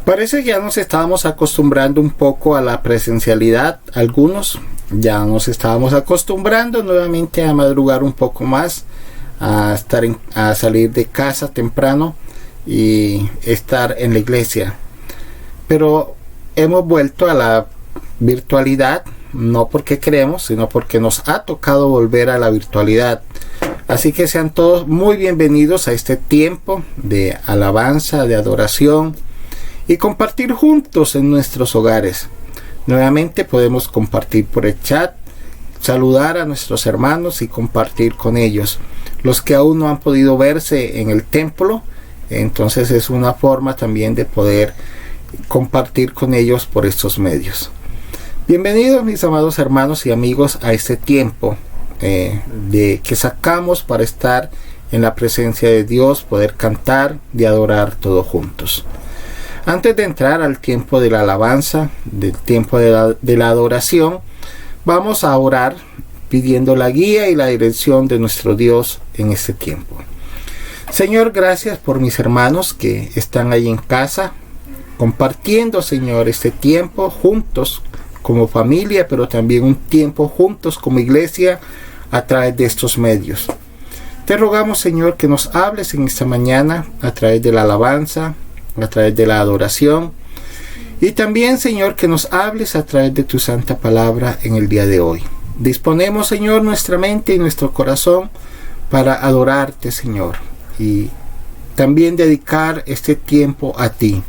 Parece que ya nos estábamos acostumbrando un poco a la presencialidad. Algunos ya nos estábamos acostumbrando nuevamente a madrugar un poco más, a salir de casa temprano y estar en la iglesia. Pero hemos vuelto a la virtualidad, no porque queremos, sino porque nos ha tocado volver a la virtualidad. Así que sean todos muy bienvenidos a este tiempo de alabanza, de adoración y compartir juntos en nuestros hogares. Nuevamente podemos compartir por el chat, saludar a nuestros hermanos y compartir con ellos. Los que aún no han podido verse en el templo, entonces es una forma también de poder compartir con ellos por estos medios. Bienvenidos mis amados hermanos y amigos a este tiempo que sacamos para estar en la presencia de Dios, poder cantar y adorar todos juntos. Antes de entrar al tiempo de la alabanza, del tiempo de la adoración, vamos a orar pidiendo la guía y la dirección de nuestro Dios en este tiempo. Señor, gracias por mis hermanos que están ahí en casa, compartiendo, Señor, este tiempo juntos como familia, pero también un tiempo juntos como iglesia a través de estos medios. Te rogamos, Señor, que nos hables en esta mañana a través de la alabanza, a través de la adoración, y también, Señor, que nos hables a través de tu santa palabra en el día de hoy. Disponemos, Señor, nuestra mente y nuestro corazón para adorarte, Señor, y también dedicar este tiempo a ti.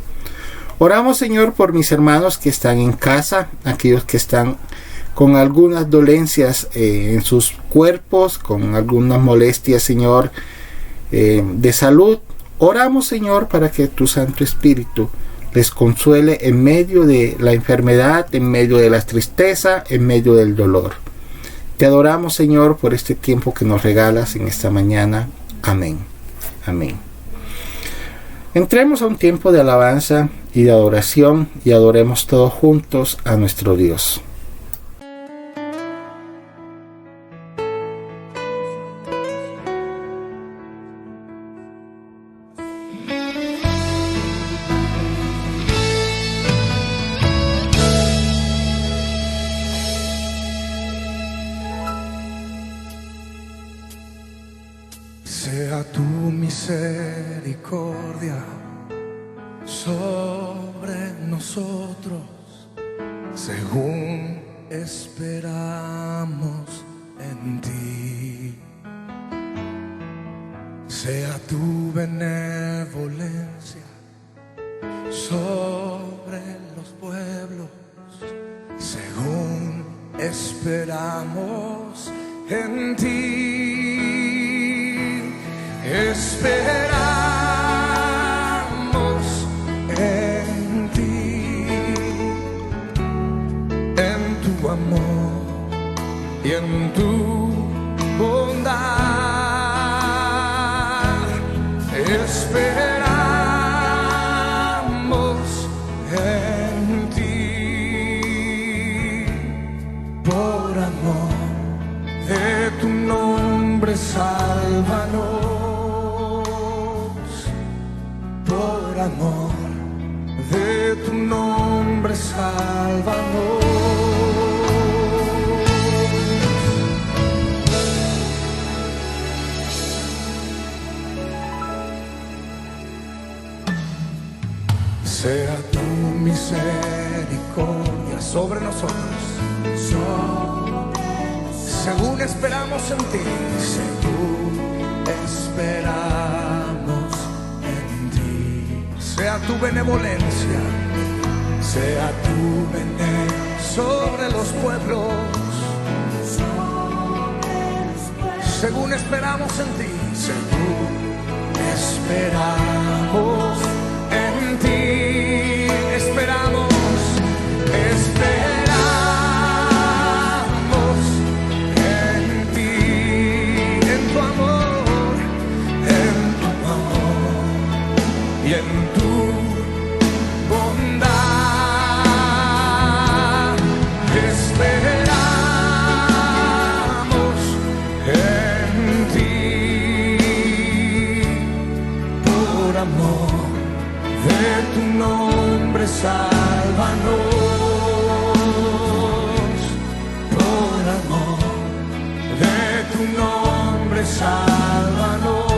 Oramos, Señor, por mis hermanos que están en casa, aquellos que están con algunas dolencias en sus cuerpos, con algunas molestias, Señor, de salud. Oramos, Señor, para que tu Santo Espíritu les consuele en medio de la enfermedad, en medio de la tristeza, en medio del dolor. Te adoramos, Señor, por este tiempo que nos regalas en esta mañana. Amén. Amén. Entremos a un tiempo de alabanza y de adoración y adoremos todos juntos a nuestro Dios. Sea tu misericordia sobre nosotros, según esperamos en ti. Sea tu benevolencia sobre los pueblos, según esperamos en ti. Esperamos en ti, en tu amor y en tu bondad. Esperamos en ti, por amor de tu nombre, sálvanos. Por amor de tu nombre, sálvanos. Sea tu misericordia sobre nosotros, según esperamos en ti, según esperamos. Sea tu benevolencia, sea tu benevolencia sobre los pueblos, según esperamos en ti, según esperamos en ti, esperamos en ti, en tu amor y en tu bondad. Esperamos en ti, por amor de tu nombre, sálvanos, por amor de tu nombre, sálvanos.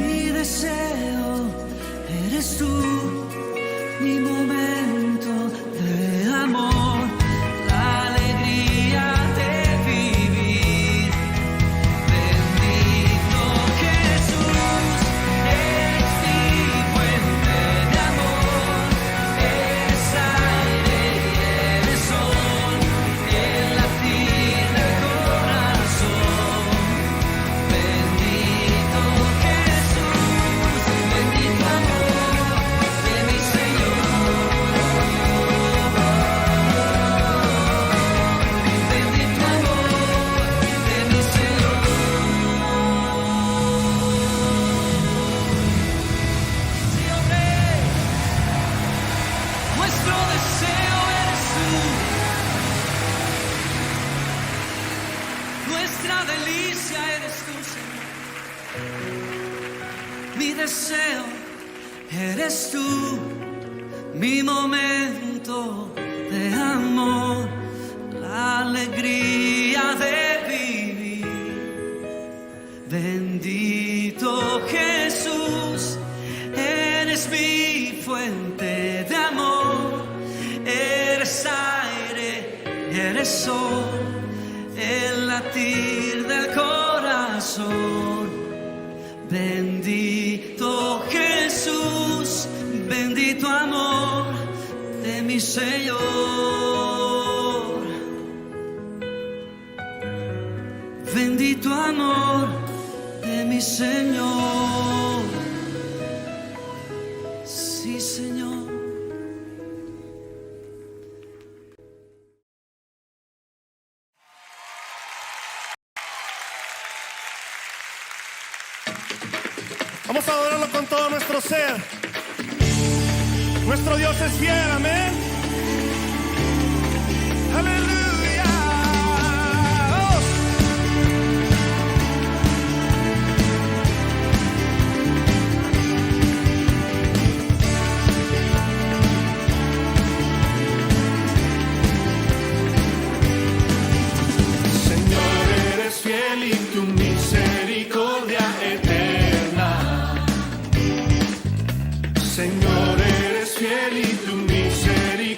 Mi deseo eres tú, mi momento de amor, la alegría de vivir. Bendito Jesús, eres mi fuente de amor, eres aire y eres sol, el latir del corazón. Bendito Jesús, bendito amor de mi Señor. Bendito amor de mi Señor. Señor Rey, nuestro deseo eres tú, nuestra delicia eres tú, Señor. Mi deseo eres tú, mi momento de amor, la alegría de vivir. Bendito Jesús, eres mi fuente de amor, eres aire, eres sol, el latir del corazón. Bendito Jesús, bendito amor de mi Señor. Bendito amor de mi Señor. Sí, Señor. Vamos a adorarlo con todo nuestro ser. Nuestro Dios es fiel, amén. Aleluya. ¡Vamos! Señor, eres fiel y tu misericordia eterna. Señor, eres fiel y tu misericordia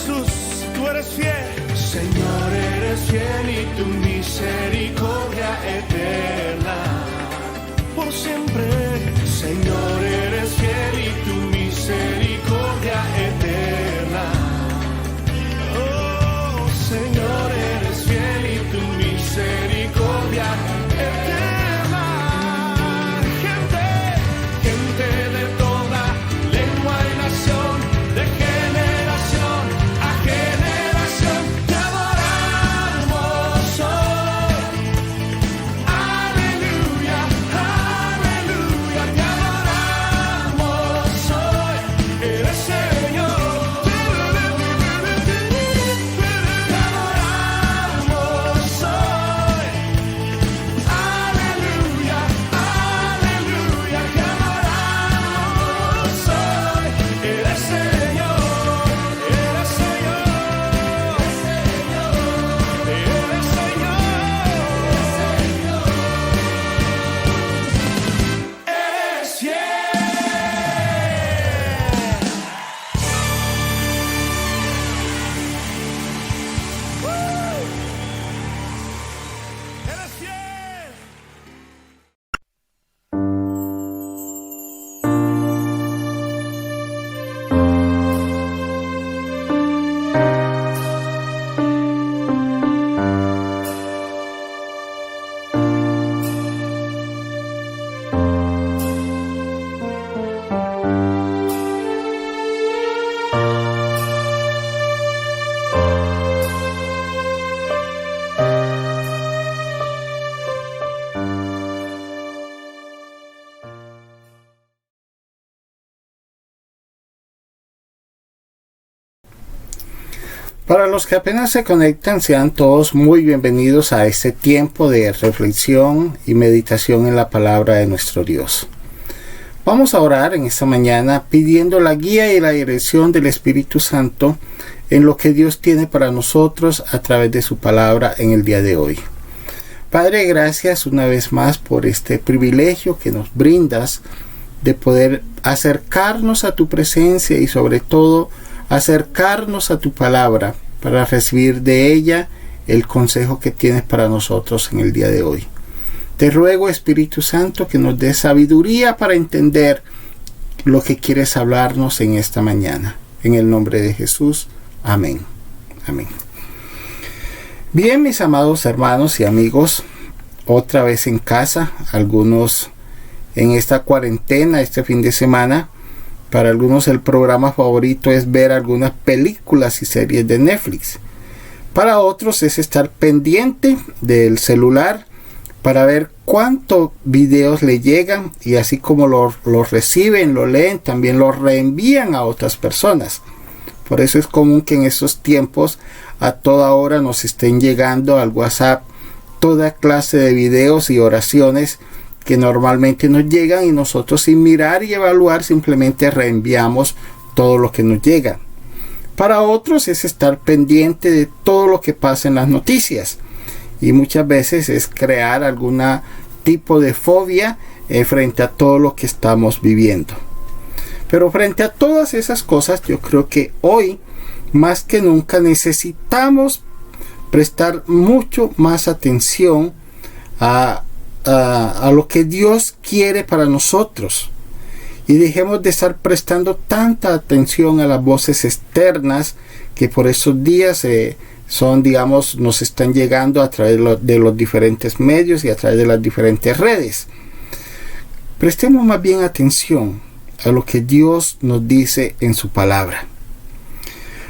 Jesús, tú eres fiel. Señor, eres fiel y tu misericordia eterna. Por siempre. Señor, eres fiel y tu misericordia eterna. Oh, Señor, eres fiel y tu misericordia eterna. Gente de toda lengua y nación, de generación a generación, te adoramos hoy. Aleluya, aleluya, te adoramos hoy. Eres Señor. Te adoramos hoy. Aleluya, aleluya, te adoramos hoy. Eres Señor, eres Señor, eres Señor, eres fiel. eres fiel. Para los que apenas se conectan, sean todos muy bienvenidos a este tiempo de reflexión y meditación en la palabra de nuestro Dios. Vamos a orar en esta mañana pidiendo la guía y la dirección del Espíritu Santo en lo que Dios tiene para nosotros a través de su palabra en el día de hoy. Padre, gracias una vez más por este privilegio que nos brindas de poder acercarnos a tu presencia y sobre todo acercarnos a tu palabra para recibir de ella el consejo que tienes para nosotros en el día de hoy. Te ruego, Espíritu Santo, que nos dé sabiduría para entender lo que quieres hablarnos en esta mañana. En el nombre de Jesús. Amén. Amén. Bien, mis amados hermanos y amigos, otra vez en casa, algunos en esta cuarentena, este fin de semana. Para algunos el programa favorito es ver algunas películas y series de Netflix. Para otros es estar pendiente del celular para ver cuántos videos le llegan y así como los reciben, lo leen, también los reenvían a otras personas. Por eso es común que en estos tiempos a toda hora nos estén llegando al WhatsApp toda clase de videos y oraciones que normalmente nos llegan y nosotros sin mirar y evaluar simplemente reenviamos todo lo que nos llega. Para otros es estar pendiente de todo lo que pasa en las noticias y muchas veces es crear algún tipo de fobia frente a todo lo que estamos viviendo. Pero frente a todas esas cosas yo creo que hoy más que nunca necesitamos prestar mucho más atención a lo que Dios quiere para nosotros y dejemos de estar prestando tanta atención a las voces externas que por estos días nos están llegando a través de los diferentes medios y a través de las diferentes redes. Prestemos más bien atención a lo que Dios nos dice en su palabra.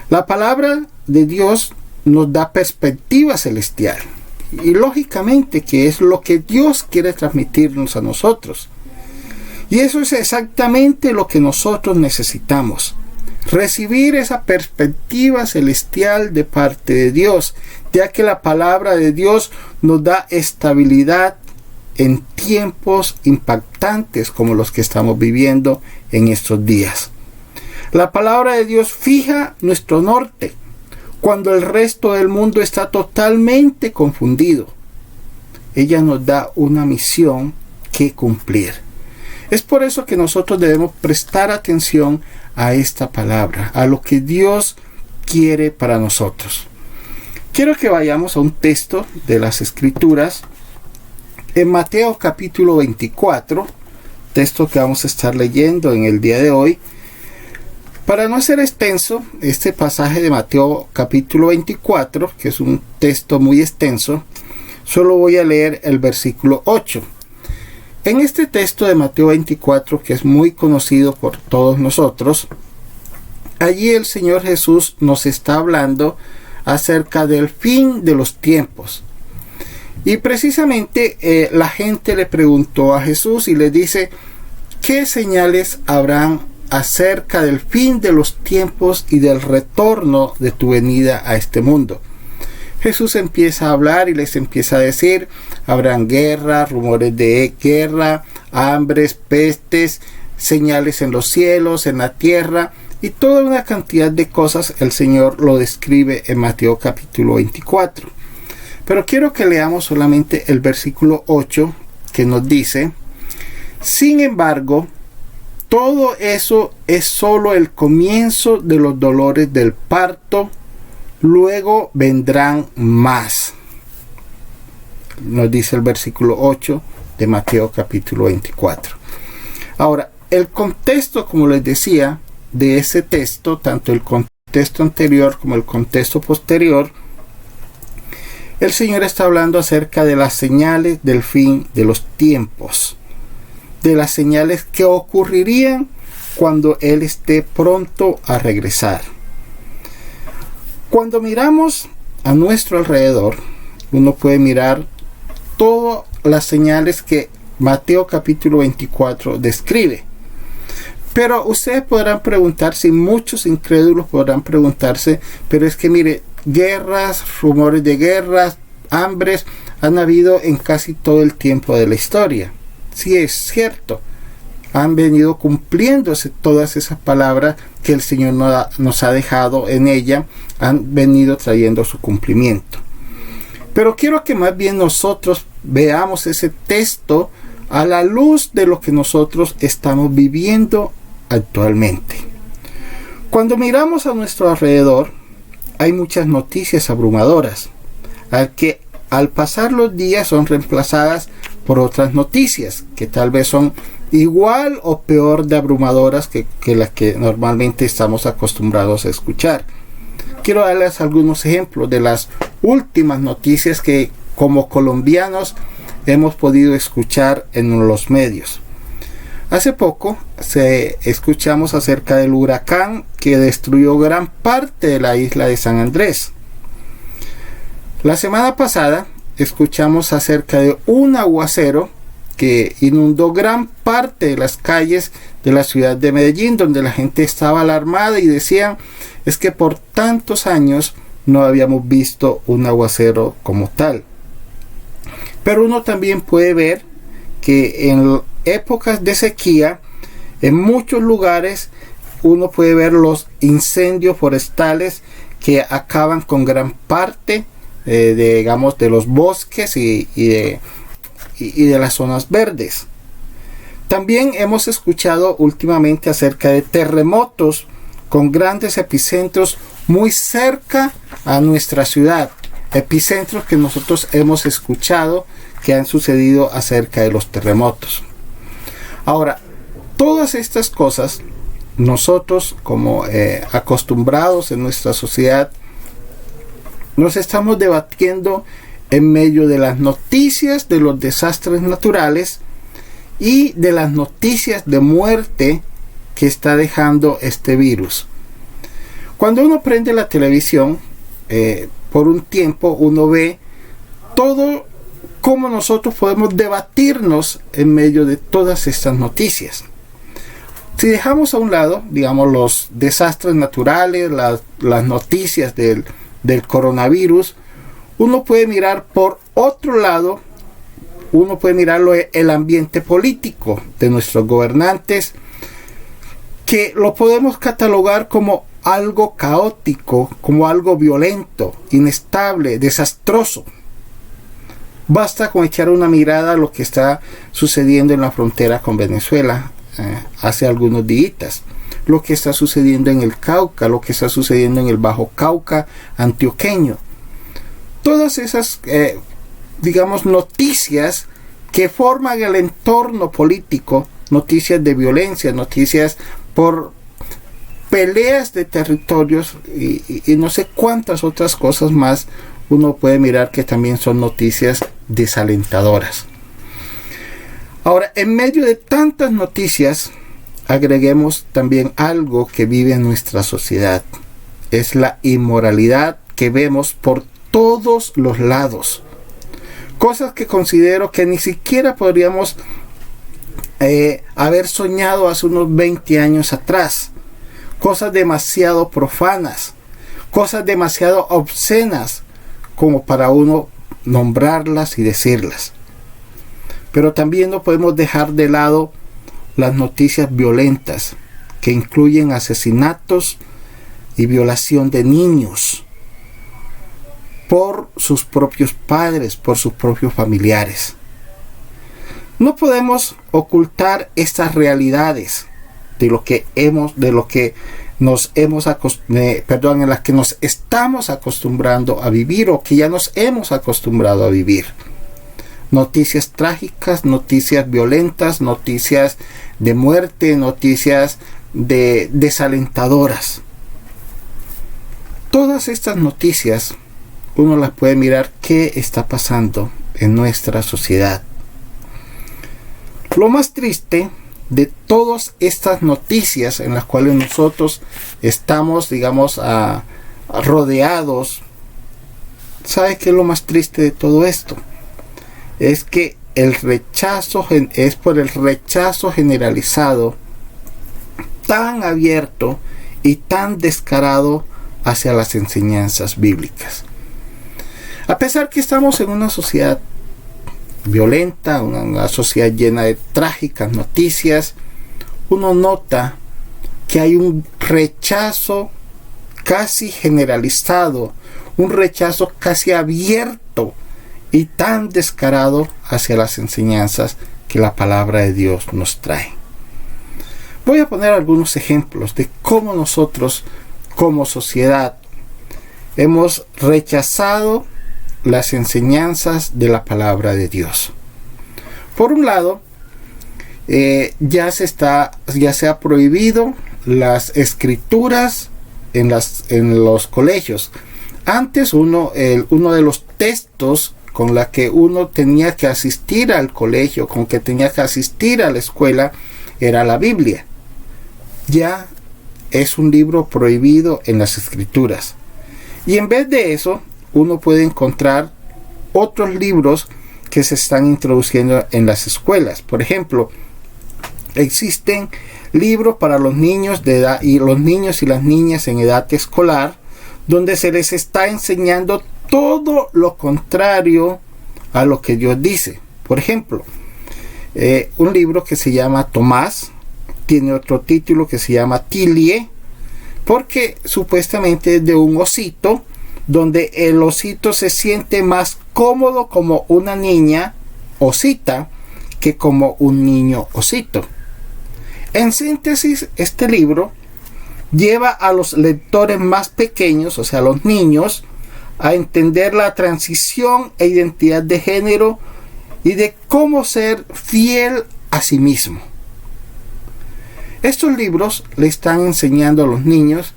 La palabra de Dios nos da perspectiva celestial. Y lógicamente que es lo que Dios quiere transmitirnos a nosotros. Y eso es exactamente lo que nosotros necesitamos. Recibir esa perspectiva celestial de parte de Dios, ya que la palabra de Dios nos da estabilidad en tiempos impactantes como los que estamos viviendo en estos días. La palabra de Dios fija nuestro norte cuando el resto del mundo está totalmente confundido. Ella nos da una misión que cumplir. Es por eso que nosotros debemos prestar atención a esta palabra, a lo que Dios quiere para nosotros. Quiero que vayamos a un texto de las Escrituras en Mateo capítulo 24, texto que vamos a estar leyendo en el día de hoy. Para no ser extenso, este pasaje de Mateo capítulo 24, que es un texto muy extenso, solo voy a leer el versículo 8. En este texto de Mateo 24, que es muy conocido por todos nosotros, allí el Señor Jesús nos está hablando acerca del fin de los tiempos. Y precisamente la gente le preguntó a Jesús y le dice, ¿qué señales habrán acerca del fin de los tiempos y del retorno de tu venida a este mundo? Jesús empieza a hablar y les empieza a decir, habrán guerras, rumores de guerra, hambres, pestes, señales en los cielos, en la tierra, y toda una cantidad de cosas el Señor lo describe en Mateo capítulo 24. Pero quiero que leamos solamente el versículo 8, que nos dice, sin embargo, todo eso es solo el comienzo de los dolores del parto, luego vendrán más. Nos dice el versículo 8 de Mateo capítulo 24. Ahora, el contexto, como les decía, de ese texto, tanto el contexto anterior como el contexto posterior, el Señor está hablando acerca de las señales del fin de los tiempos, de las señales que ocurrirían cuando Él esté pronto a regresar. Cuando miramos a nuestro alrededor, uno puede mirar todas las señales que Mateo capítulo 24 describe. Pero ustedes podrán preguntarse, y muchos incrédulos podrán preguntarse, pero es que mire, guerras, rumores de guerras, hambres han habido en casi todo el tiempo de la historia. Sí, es cierto, han venido cumpliéndose todas esas palabras que el Señor nos ha dejado en ella, han venido trayendo su cumplimiento. Pero quiero que más bien nosotros veamos ese texto a la luz de lo que nosotros estamos viviendo actualmente. Cuando miramos a nuestro alrededor, hay muchas noticias abrumadoras, que al pasar los días son reemplazadas por otras noticias que tal vez son igual o peor de abrumadoras que las que normalmente estamos acostumbrados a escuchar. Quiero darles algunos ejemplos de las últimas noticias que como colombianos hemos podido escuchar en los medios. Hace poco escuchamos acerca del huracán que destruyó gran parte de la isla de San Andrés. La semana pasada escuchamos acerca de un aguacero que inundó gran parte de las calles de la ciudad de Medellín, donde la gente estaba alarmada y decían, es que por tantos años no habíamos visto un aguacero como tal. Pero uno también puede ver que en épocas de sequía, en muchos lugares, uno puede ver los incendios forestales que acaban con gran parte de los bosques y de las zonas verdes. También hemos escuchado últimamente acerca de terremotos con grandes epicentros muy cerca a nuestra ciudad, epicentros que nosotros hemos escuchado que han sucedido acerca de los terremotos. Ahora, todas estas cosas, nosotros como acostumbrados en nuestra sociedad, nos estamos debatiendo en medio de las noticias de los desastres naturales y de las noticias de muerte que está dejando este virus. Cuando uno prende la televisión, por un tiempo uno ve todo cómo nosotros podemos debatirnos en medio de todas estas noticias. Si dejamos a un lado, digamos, los desastres naturales, las noticias del coronavirus, uno puede mirar por otro lado, uno puede mirar el ambiente político de nuestros gobernantes, que lo podemos catalogar como algo caótico, como algo violento, inestable, desastroso. Basta con echar una mirada a lo que está sucediendo en la frontera con Venezuela hace algunos días. lo que está sucediendo en el Cauca, lo que está sucediendo en el Bajo Cauca antioqueño. Todas esas, digamos, noticias que forman el entorno político, noticias de violencia, noticias por peleas de territorios y no sé cuántas otras cosas más, uno puede mirar que también son noticias desalentadoras. Ahora, en medio de tantas noticias, agreguemos también algo que vive en nuestra sociedad. Es la inmoralidad que vemos por todos los lados. Cosas que considero que ni siquiera podríamos haber soñado hace unos 20 años atrás. Cosas demasiado profanas, cosas demasiado obscenas como para uno nombrarlas y decirlas. Pero también no podemos dejar de lado las noticias violentas que incluyen asesinatos y violación de niños por sus propios padres, por sus propios familiares. No podemos ocultar estas realidades en las que nos estamos acostumbrando a vivir o que ya nos hemos acostumbrado a vivir. Noticias trágicas, noticias violentas, noticias de muerte, noticias desalentadoras. Todas estas noticias uno las puede mirar qué está pasando en nuestra sociedad. Lo más triste de todas estas noticias en las cuales nosotros estamos, digamos, rodeados, ¿sabe qué es lo más triste de todo esto? Es que es por el rechazo generalizado tan abierto y tan descarado hacia las enseñanzas bíblicas. A pesar que estamos en una sociedad violenta, una sociedad llena de trágicas noticias, uno nota que hay un rechazo casi generalizado, un rechazo casi abierto y tan descarado hacia las enseñanzas que la palabra de Dios nos trae. Voy a poner algunos ejemplos de cómo nosotros como sociedad hemos rechazado las enseñanzas de la palabra de Dios. Por un lado, ya se ha prohibido las escrituras en los colegios. Antes uno de los textos con la que uno tenía que asistir al colegio, con que tenía que asistir a la escuela, era la Biblia. Ya es un libro prohibido en las escrituras. Y en vez de eso, uno puede encontrar otros libros que se están introduciendo en las escuelas. Por ejemplo, existen libros para los niños de edad y los niños y las niñas en edad escolar, donde se les está enseñando todo lo contrario a lo que Dios dice. Por ejemplo, un libro que se llama Tomás tiene otro título que se llama Tilie, porque supuestamente es de un osito, donde el osito se siente más cómodo como una niña osita que como un niño osito. En síntesis, este libro lleva a los lectores más pequeños, o sea, a los niños, a entender la transición e identidad de género y de cómo ser fiel a sí mismo. Estos libros le están enseñando a los niños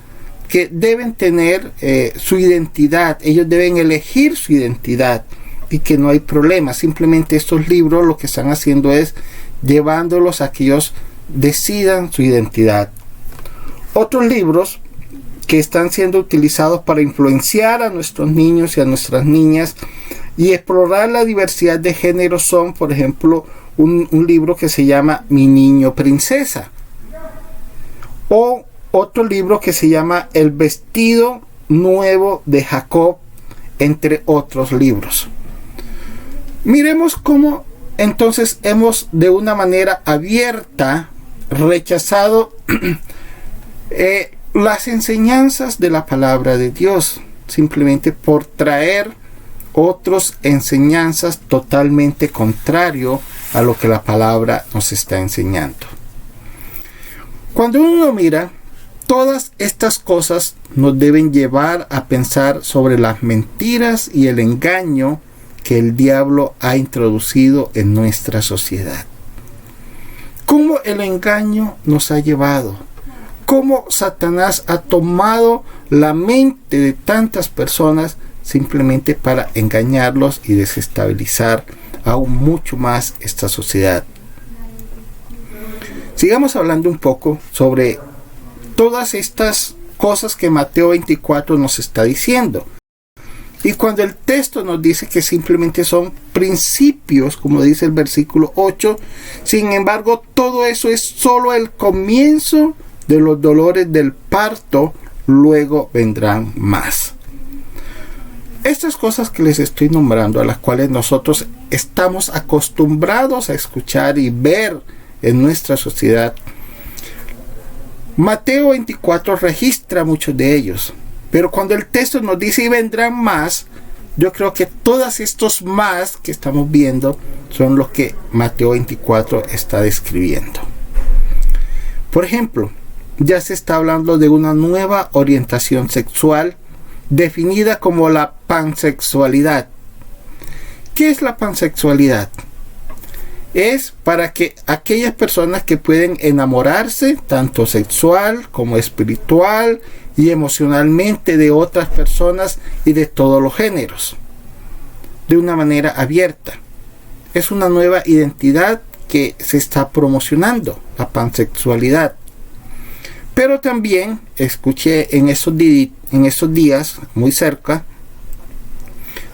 que deben tener su identidad, ellos deben elegir su identidad y que no hay problema. Simplemente estos libros lo que están haciendo es llevándolos a que ellos decidan su identidad. Otros libros que están siendo utilizados para influenciar a nuestros niños y a nuestras niñas y explorar la diversidad de género son, por ejemplo, un libro que se llama Mi Niño Princesa, o otro libro que se llama El Vestido Nuevo de Jacob, entre otros libros. Miremos cómo entonces hemos de una manera abierta rechazado las enseñanzas de la palabra de Dios, simplemente por traer otras enseñanzas totalmente contrario a lo que la palabra nos está enseñando. Cuando uno mira Todas estas cosas nos deben llevar a pensar sobre las mentiras y el engaño que el diablo ha introducido en nuestra sociedad. Cómo el engaño nos ha llevado, cómo Satanás ha tomado la mente de tantas personas simplemente para engañarlos y desestabilizar aún mucho más esta sociedad. Sigamos hablando un poco sobre todas estas cosas que Mateo 24 nos está diciendo. Y cuando el texto nos dice que simplemente son principios, como dice el versículo 8, sin embargo, todo eso es solo el comienzo de los dolores del parto, luego vendrán más. Estas cosas que les estoy nombrando, a las cuales nosotros estamos acostumbrados a escuchar y ver en nuestra sociedad, Mateo 24 registra muchos de ellos. Pero cuando el texto nos dice y vendrán más, yo creo que todos estos más que estamos viendo son los que Mateo 24 está describiendo. Por ejemplo, ya se está hablando de una nueva orientación sexual definida como la pansexualidad. ¿Qué es la pansexualidad? Es para que aquellas personas que pueden enamorarse tanto sexual como espiritual y emocionalmente de otras personas y de todos los géneros de una manera abierta. Es una nueva identidad que se está promocionando, la pansexualidad. Pero también escuché en esos días muy cerca,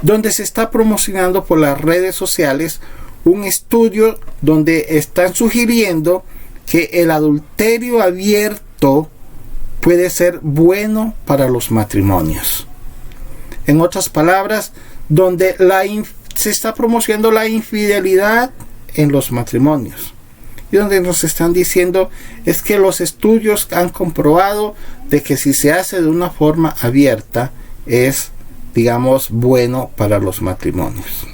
donde se está promocionando por las redes sociales un estudio donde están sugiriendo que el adulterio abierto puede ser bueno para los matrimonios. En otras palabras, donde se está promocionando la infidelidad en los matrimonios. Y donde nos están diciendo es que los estudios han comprobado de que si se hace de una forma abierta es, digamos, bueno para los matrimonios.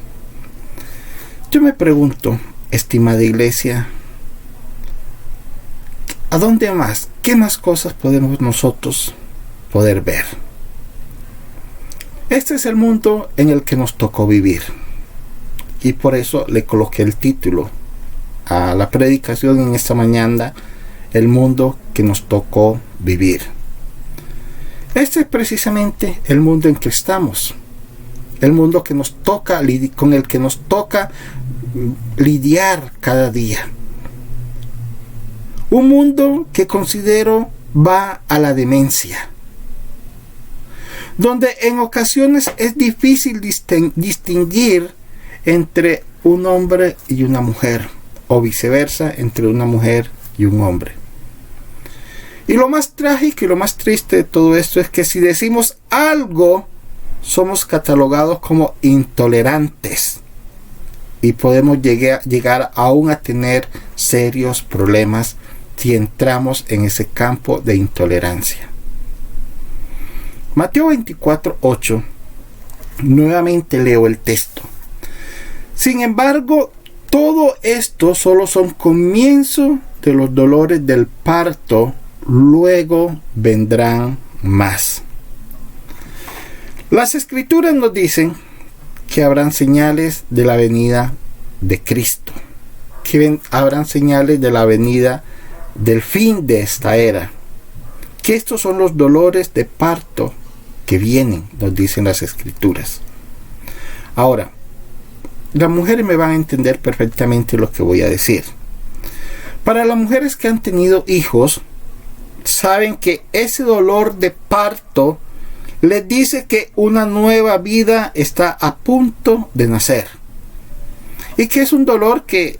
Yo me pregunto, estimada iglesia, ¿a dónde más? ¿Qué más cosas podemos nosotros poder ver? Este es el mundo en el que nos tocó vivir. Y por eso le coloqué el título a la predicación en esta mañana, el mundo que nos tocó vivir. Este es precisamente el mundo en que estamos. El mundo que nos toca, con el que nos toca lidiar cada día. Un mundo que considero va a la demencia, donde en ocasiones es difícil distinguir entre un hombre y una mujer, o viceversa, entre una mujer y un hombre. Y lo más trágico y lo más triste de todo esto es que si decimos algo, somos catalogados como intolerantes y podemos llegar aún a tener serios problemas si entramos en ese campo de intolerancia. Mateo 24:8, nuevamente leo el texto. Sin embargo, todo esto solo son comienzo de los dolores del parto, luego vendrán más. Las escrituras nos dicen que habrán señales de la venida de Cristo, que habrán señales de la venida del fin de esta era, que estos son los dolores de parto que vienen, nos dicen las escrituras. Ahora, las mujeres me van a entender perfectamente lo que voy a decir. Para las mujeres que han tenido hijos, saben que ese dolor de parto les dice que una nueva vida está a punto de nacer. Y que es un dolor que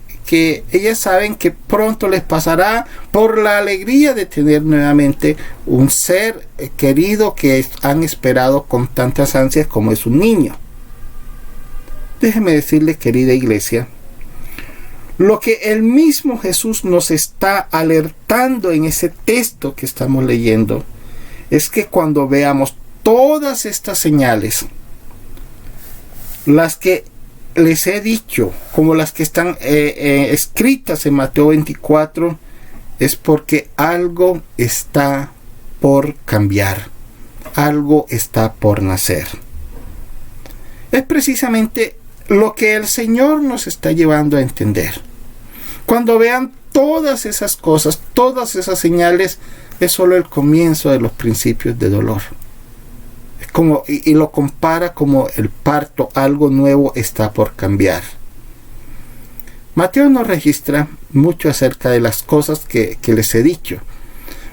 ellas saben que pronto les pasará por la alegría de tener nuevamente un ser querido que han esperado con tantas ansias como es un niño. Déjeme decirle, querida iglesia, lo que el mismo Jesús nos está alertando en ese texto que estamos leyendo es que cuando veamos todas estas señales, las que les he dicho, como las que están escritas en Mateo 24, es porque algo está por cambiar, algo está por nacer. Es precisamente lo que el Señor nos está llevando a entender. Cuando vean todas esas cosas, todas esas señales, es solo el comienzo de los principios de dolor. Es como, y lo compara como el parto, algo nuevo está por cambiar. Mateo nos registra mucho acerca de las cosas que les he dicho,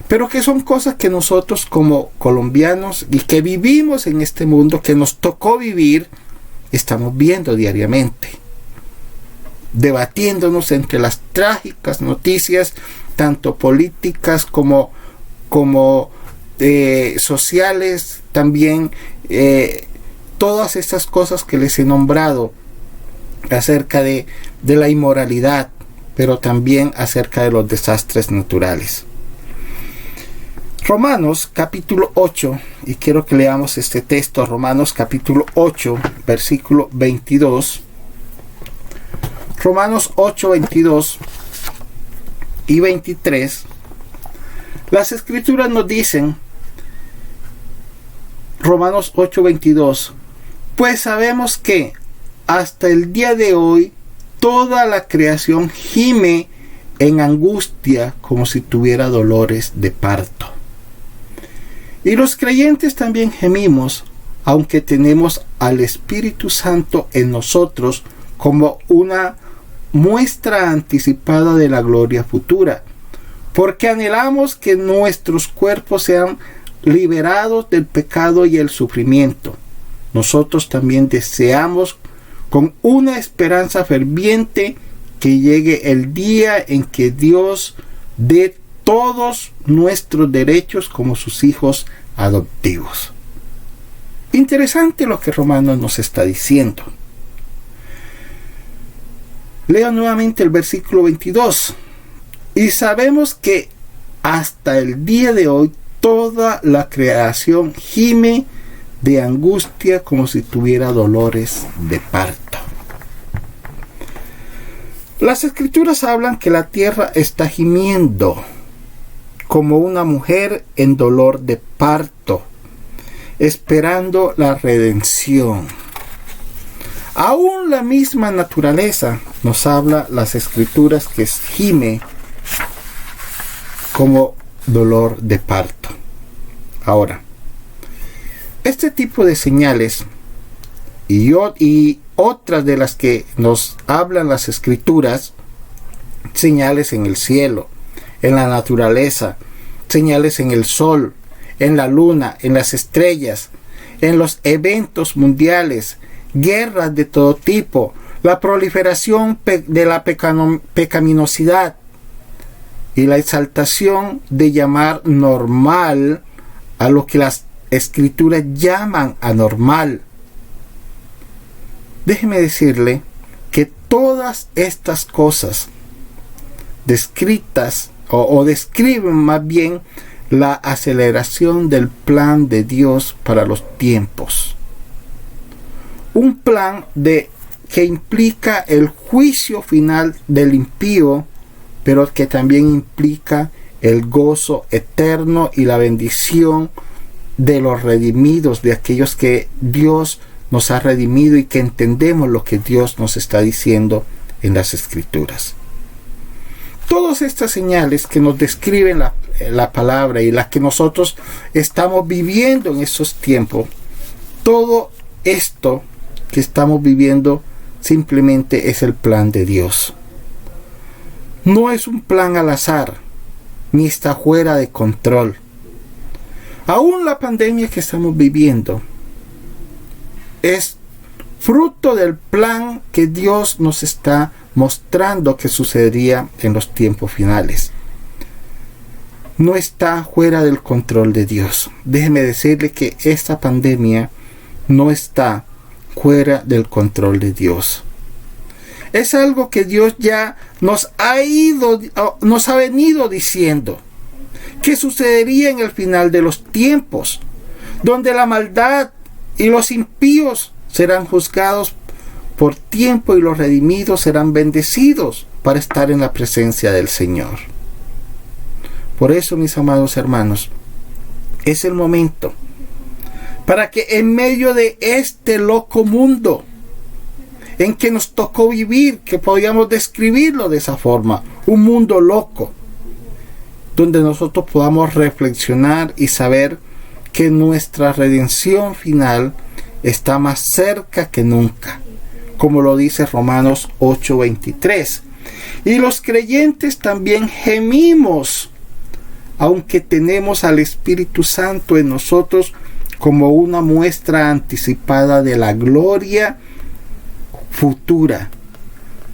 pero que son cosas que nosotros como colombianos y que vivimos en este mundo, que nos tocó vivir, estamos viendo diariamente, debatiéndonos entre las trágicas noticias, tanto políticas como sociales, también todas estas cosas que les he nombrado acerca de la inmoralidad, pero también acerca de los desastres naturales. Romanos capítulo 8, y quiero que leamos este texto, Romanos capítulo 8, versículo 22. Romanos 8, 22 y 23. Las escrituras nos dicen, Romanos 8, 22, pues sabemos que hasta el día de hoy toda la creación gime en angustia como si tuviera dolores de parto. Y los creyentes también gemimos, aunque tenemos al Espíritu Santo en nosotros como una muestra anticipada de la gloria futura, porque anhelamos que nuestros cuerpos sean liberados del pecado y el sufrimiento. Nosotros también deseamos con una esperanza ferviente que llegue el día en que Dios dé todos nuestros derechos como sus hijos adoptivos. Interesante lo que Romanos nos está diciendo. Leo nuevamente el versículo 22. Y sabemos que hasta el día de hoy toda la creación gime de angustia como si tuviera dolores de parto. Las escrituras hablan que la tierra está gimiendo como una mujer en dolor de parto, esperando la redención. Aún la misma naturaleza nos habla las escrituras que gime como dolor de parto. Ahora, este tipo de señales y otras de las que nos hablan las escrituras, señales en el cielo, en la naturaleza, señales en el sol, en la luna, en las estrellas, en los eventos mundiales, guerras de todo tipo, la proliferación de la pecaminosidad y la exaltación de llamar normal a lo que las escrituras llaman anormal. Déjeme decirle que todas estas cosas descritas o describen más bien la aceleración del plan de Dios para los tiempos. Un plan que implica el juicio final del impío, pero que también implica el gozo eterno y la bendición de los redimidos, de aquellos que Dios nos ha redimido y que entendemos lo que Dios nos está diciendo en las escrituras. Todas estas señales que nos describen la palabra y las que nosotros estamos viviendo en estos tiempos, todo esto que estamos viviendo simplemente es el plan de Dios. No es un plan al azar, ni está fuera de control. Aún la pandemia que estamos viviendo es fruto del plan que Dios nos está mostrando que sucedería en los tiempos finales. No está fuera del control de Dios. Déjeme decirle que esta pandemia no está fuera del control de Dios. Es algo que Dios ya nos ha venido diciendo que sucedería en el final de los tiempos, donde la maldad y los impíos serán juzgados por tiempo y los redimidos serán bendecidos para estar en la presencia del Señor. Por eso, mis amados hermanos, Es el momento para que en medio de este loco mundo en que nos tocó vivir, que podríamos describirlo de esa forma, un mundo loco, donde nosotros podamos reflexionar y saber que nuestra redención final está más cerca que nunca, como lo dice Romanos 8:23. Y los creyentes también gemimos, aunque tenemos al Espíritu Santo en nosotros como una muestra anticipada de la gloria futura,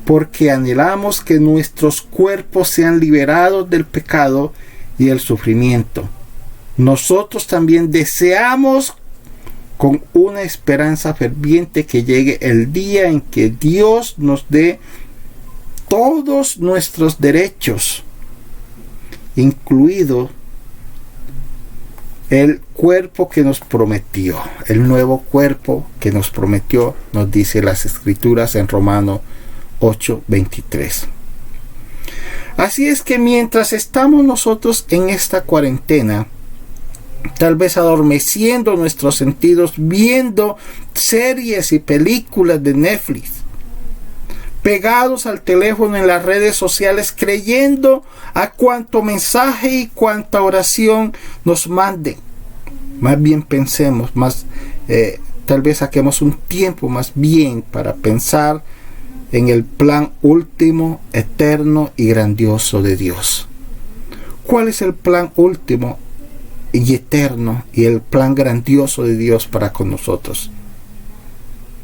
porque anhelamos que nuestros cuerpos sean liberados del pecado y el sufrimiento. Nosotros también deseamos con una esperanza ferviente que llegue el día en que Dios nos dé todos nuestros derechos, incluido el cuerpo que nos prometió, el nuevo cuerpo que nos prometió, nos dice las Escrituras en Romanos 8:23. Así es que mientras estamos nosotros en esta cuarentena, tal vez adormeciendo nuestros sentidos, viendo series y películas de Netflix, pegados al teléfono en las redes sociales, creyendo a cuanto mensaje y cuanta oración nos manden. Más bien pensemos, tal vez saquemos un tiempo más bien para pensar en el plan último, eterno y grandioso de Dios. ¿Cuál es el plan último y eterno y el plan grandioso de Dios para con nosotros?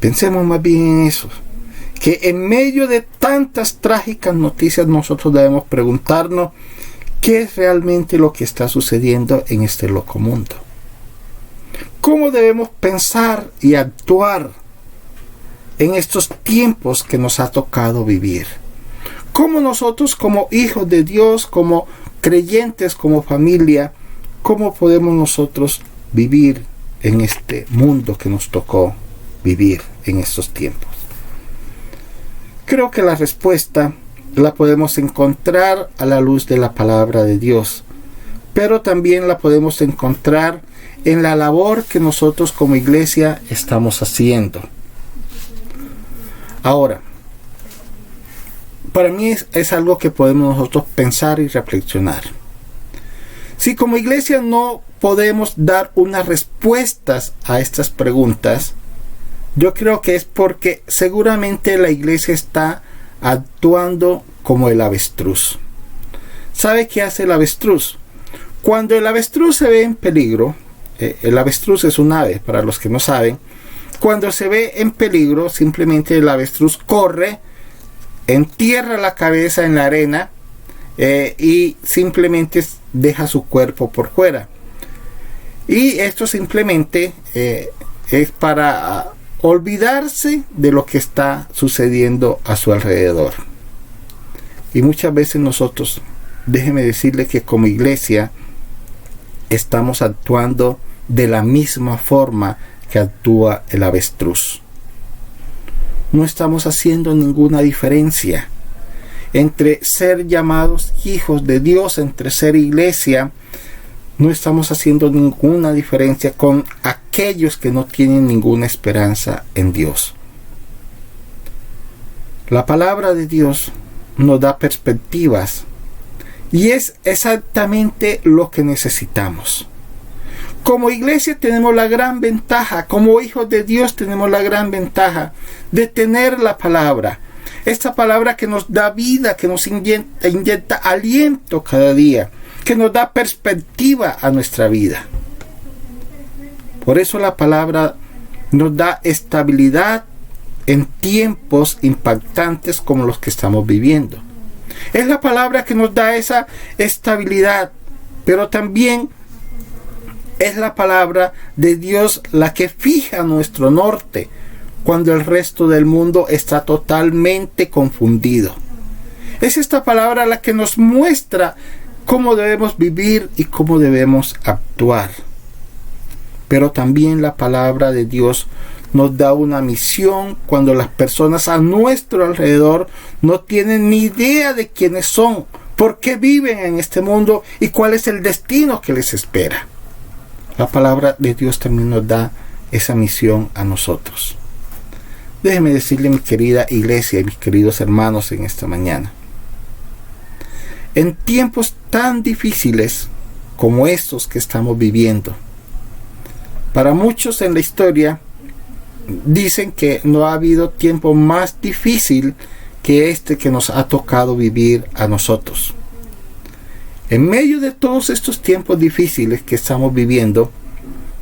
Pensemos más bien en eso, que en medio de tantas trágicas noticias nosotros debemos preguntarnos qué es realmente lo que está sucediendo en este loco mundo. ¿Cómo debemos pensar y actuar en estos tiempos que nos ha tocado vivir? ¿Cómo nosotros como hijos de Dios, como creyentes, como familia, cómo podemos nosotros vivir en este mundo que nos tocó vivir en estos tiempos? Creo que la respuesta la podemos encontrar a la luz de la palabra de Dios, pero también la podemos encontrar en la labor que nosotros como iglesia estamos haciendo. Ahora, para mí es algo que podemos nosotros pensar y reflexionar. Si como iglesia no podemos dar unas respuestas a estas preguntas, yo creo que es porque seguramente la iglesia está actuando como el avestruz. ¿Sabe qué hace el avestruz? Cuando el avestruz se ve en peligro, el avestruz es un ave, para los que no saben, cuando se ve en peligro, simplemente el avestruz corre, entierra la cabeza en la arena y simplemente deja su cuerpo por fuera. Y esto simplemente es para olvidarse de lo que está sucediendo a su alrededor. Y muchas veces nosotros, déjeme decirle que como iglesia estamos actuando de la misma forma que actúa el avestruz. No estamos haciendo ninguna diferencia entre ser llamados hijos de Dios, entre ser iglesia. No estamos haciendo ninguna diferencia con aquellos que no tienen ninguna esperanza en Dios. La palabra de Dios nos da perspectivas y es exactamente lo que necesitamos. Como iglesia tenemos la gran ventaja, como hijos de Dios tenemos la gran ventaja de tener la palabra. Esta palabra que nos da vida, que nos inyecta aliento cada día, que nos da perspectiva a nuestra vida. Por eso la palabra nos da estabilidad en tiempos impactantes como los que estamos viviendo. Es la palabra que nos da esa estabilidad, pero también es la palabra de Dios la que fija nuestro norte cuando el resto del mundo está totalmente confundido. Es esta palabra la que nos muestra cómo debemos vivir y cómo debemos actuar. Pero también la palabra de Dios nos da una misión cuando las personas a nuestro alrededor no tienen ni idea de quiénes son, por qué viven en este mundo y cuál es el destino que les espera. la palabra de Dios también nos da esa misión a nosotros. Déjeme decirle, mi querida iglesia y mis queridos hermanos, en esta mañana, en tiempos tan difíciles como estos que estamos viviendo, para muchos en la historia dicen que no ha habido tiempo más difícil que este que nos ha tocado vivir a nosotros. En medio de todos estos tiempos difíciles que estamos viviendo,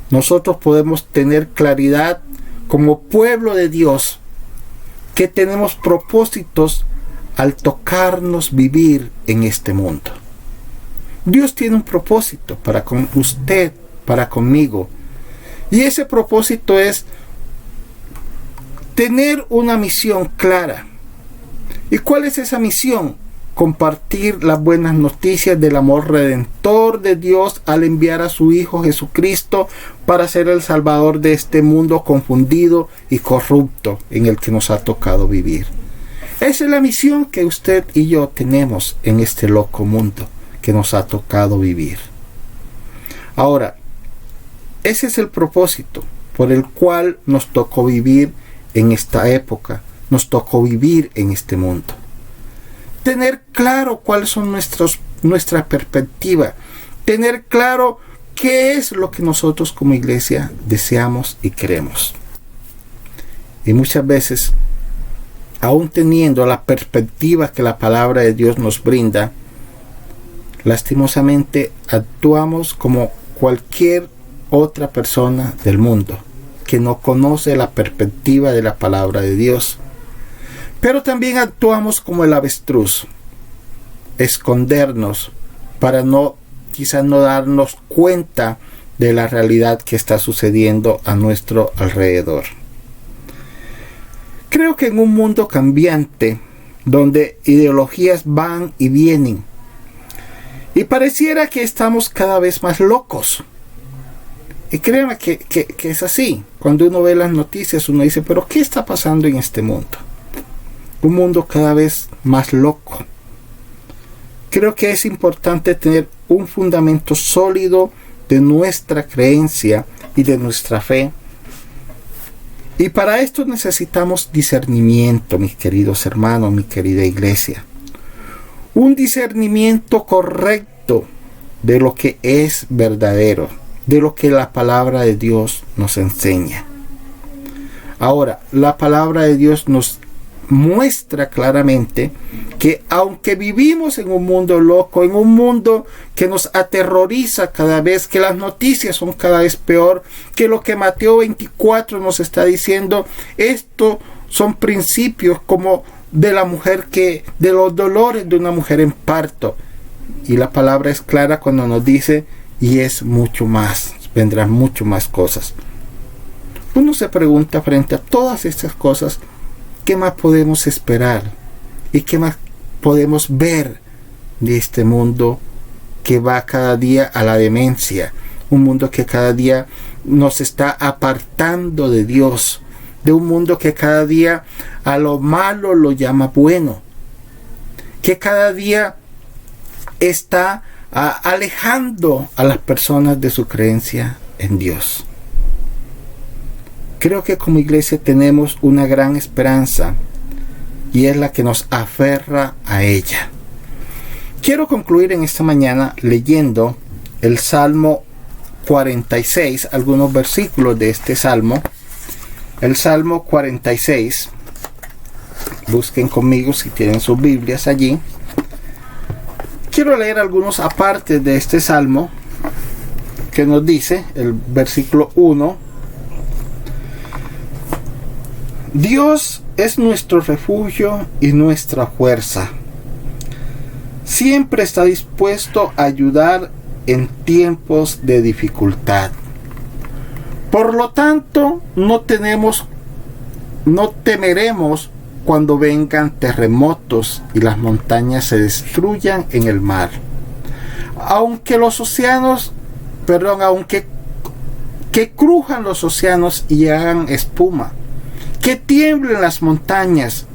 nosotros podemos tener claridad como pueblo de Dios, que tenemos propósitos al tocarnos vivir en este mundo. Dios tiene un propósito para con usted, para conmigo, y ese propósito es tener una misión clara. ¿Y cuál es esa misión? Compartir las buenas noticias del amor redentor de Dios al enviar a su Hijo Jesucristo para ser el Salvador de este mundo confundido y corrupto en el que nos ha tocado vivir. Esa es la misión que usted y yo tenemos en este loco mundo que nos ha tocado vivir. Ahora, ese es el propósito por el cual nos tocó vivir en esta época, nos tocó vivir en este mundo. Tener claro cuáles son nuestra perspectiva, tener claro qué es lo que nosotros como iglesia deseamos y queremos. Y muchas veces, aún teniendo la perspectiva que la palabra de Dios nos brinda, lastimosamente actuamos como cualquier otra persona del mundo que no conoce la perspectiva de la palabra de Dios. Pero también actuamos como el avestruz, escondernos para quizás no darnos cuenta de la realidad que está sucediendo a nuestro alrededor. Creo que en un mundo cambiante, donde ideologías van y vienen, y pareciera que estamos cada vez más locos. Y créanme que es así. Cuando uno ve las noticias, uno dice, ¿pero qué está pasando en este mundo? Un mundo cada vez más loco. Creo que es importante tener un fundamento sólido de nuestra creencia y de nuestra fe. Y para esto necesitamos discernimiento, mis queridos hermanos, mi querida iglesia. Un discernimiento correcto de lo que es verdadero, de lo que la palabra de Dios nos enseña. Ahora, la palabra de Dios nos muestra claramente que aunque vivimos en un mundo loco, en un mundo que nos aterroriza cada vez, que las noticias son cada vez peor, que lo que Mateo 24 nos está diciendo, esto son principios como de la mujer de los dolores de una mujer en parto. Y la palabra es clara cuando nos dice, y es mucho más, vendrán mucho más cosas. Uno se pregunta frente a todas estas cosas, ¿qué más podemos esperar? ¿Y qué más podemos ver de este mundo que va cada día a la demencia? Un mundo que cada día nos está apartando de Dios. De un mundo que cada día a lo malo lo llama bueno. Que cada día está alejando a las personas de su creencia en Dios. Creo que como iglesia tenemos una gran esperanza y es la que nos aferra a ella. Quiero concluir en esta mañana leyendo el Salmo 46, algunos versículos de este Salmo. El Salmo 46, busquen conmigo si tienen sus Biblias allí. Quiero leer algunos apartes de este Salmo que nos dice, el versículo 1, Dios es nuestro refugio y nuestra fuerza. Siempre está dispuesto a ayudar en tiempos de dificultad. Por lo tanto, no temeremos cuando vengan terremotos y las montañas se destruyan en el mar. Aunque que crujan los océanos y hagan espuma, que tiemblen las montañas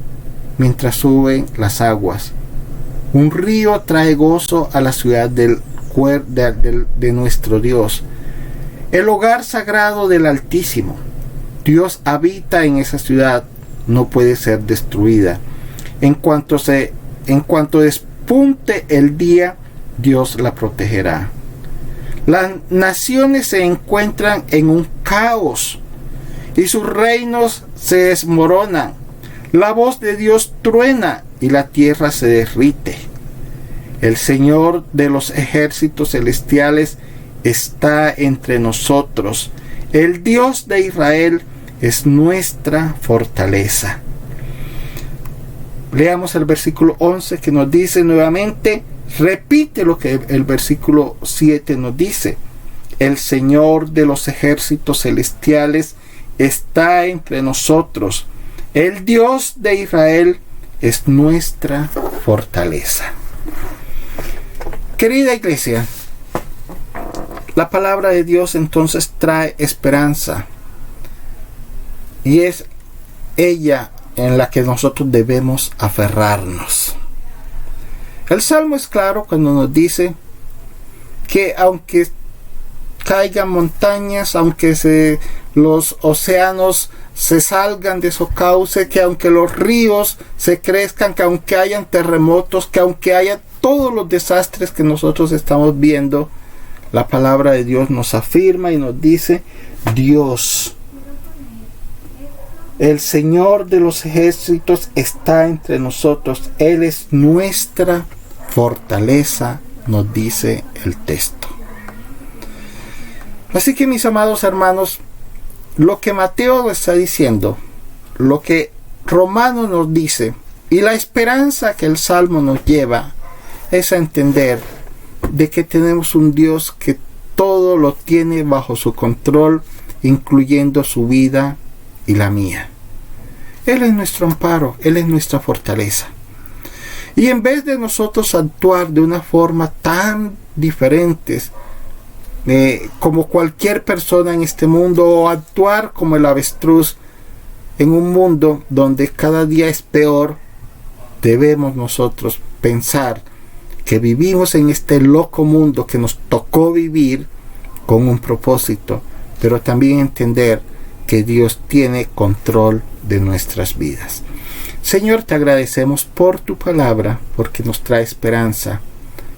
mientras suben las aguas. Un río trae gozo a la ciudad de nuestro Dios, el hogar sagrado del Altísimo. Dios habita en esa ciudad, no puede ser destruida. En cuanto despunte el día, Dios la protegerá. Las naciones se encuentran en un caos y sus reinos se desmoronan. La voz de Dios truena y la tierra se derrite. El Señor de los ejércitos celestiales está entre nosotros. El Dios de Israel es nuestra fortaleza. Leamos el versículo 11 que nos dice nuevamente, repite lo que el versículo 7 nos dice. El Señor de los ejércitos celestiales está entre nosotros. El Dios de Israel es nuestra fortaleza. Querida iglesia, la palabra de Dios entonces trae esperanza. Y es ella en la que nosotros debemos aferrarnos. El Salmo es claro cuando nos dice que aunque caigan montañas, aunque los océanos se salgan de su cauce, que aunque los ríos se crezcan, que aunque hayan terremotos, que aunque haya todos los desastres que nosotros estamos viendo, la palabra de Dios nos afirma y nos dice, Dios, el Señor de los ejércitos está entre nosotros. Él es nuestra fortaleza, nos dice el texto. Así que, mis amados hermanos, lo que Mateo nos está diciendo, lo que Romanos nos dice y la esperanza que el Salmo nos lleva es a entender de que tenemos un Dios que todo lo tiene bajo su control, incluyendo su vida y la mía. Él es nuestro amparo, Él es nuestra fortaleza. Y en vez de nosotros actuar de una forma tan diferente como cualquier persona en este mundo, o actuar como el avestruz en un mundo donde cada día es peor, debemos nosotros pensar que vivimos en este loco mundo que nos tocó vivir con un propósito, pero también entender que Dios tiene control de nuestras vidas. Señor, te agradecemos por tu palabra, porque nos trae esperanza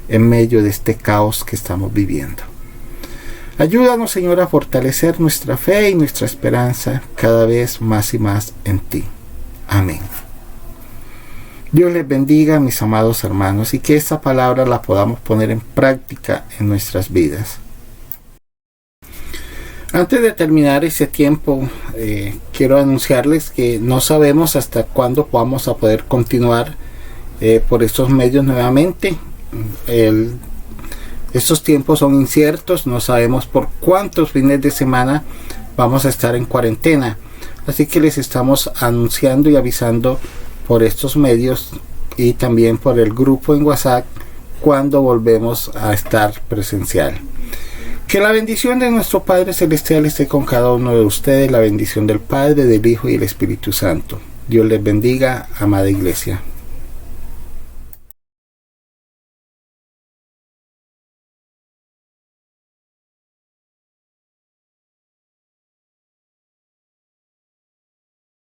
en medio de este caos que estamos viviendo. Ayúdanos, Señor, a fortalecer nuestra fe y nuestra esperanza cada vez más y más en ti. Amén. Dios les bendiga, mis amados hermanos, y que esta palabra la podamos poner en práctica en nuestras vidas. Antes de terminar ese tiempo, quiero anunciarles que no sabemos hasta cuándo vamos a poder continuar por estos medios nuevamente. Estos tiempos son inciertos, no sabemos por cuántos fines de semana vamos a estar en cuarentena. Así que les estamos anunciando y avisando por estos medios y también por el grupo en WhatsApp cuando volvemos a estar presencial. Que la bendición de nuestro Padre Celestial esté con cada uno de ustedes, la bendición del Padre, del Hijo y del Espíritu Santo. Dios les bendiga, amada iglesia.